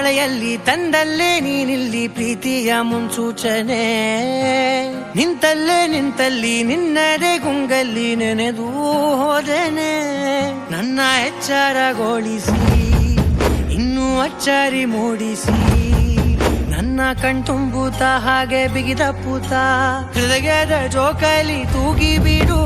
ಮಳೆಯಲ್ಲಿ ತಂದಲ್ಲೇ ನೀನಿಲ್ಲಿ ಪ್ರೀತಿಯ ಮುನ್ಸೂಚನೆ. ನಿಂತಲ್ಲಿ ನಿನ್ನದೇ ಗುಂಗಲ್ಲಿ ನೆನೆದು ಹೋದೆನೆ. ನನ್ನ ಎಚ್ಚರಗೊಳಿಸಿ ಇನ್ನೂ ಅಚ್ಚರಿ ಮೂಡಿಸಿ, ನನ್ನ ಕಣ್ತುಂಬುತ್ತ ಹಾಗೆ ಬಿಗಿದಪ್ಪುತ್ತ ಹೃದಯದ ಜೋಕಾಲಿ ತೂಗಿ ಬಿಡು.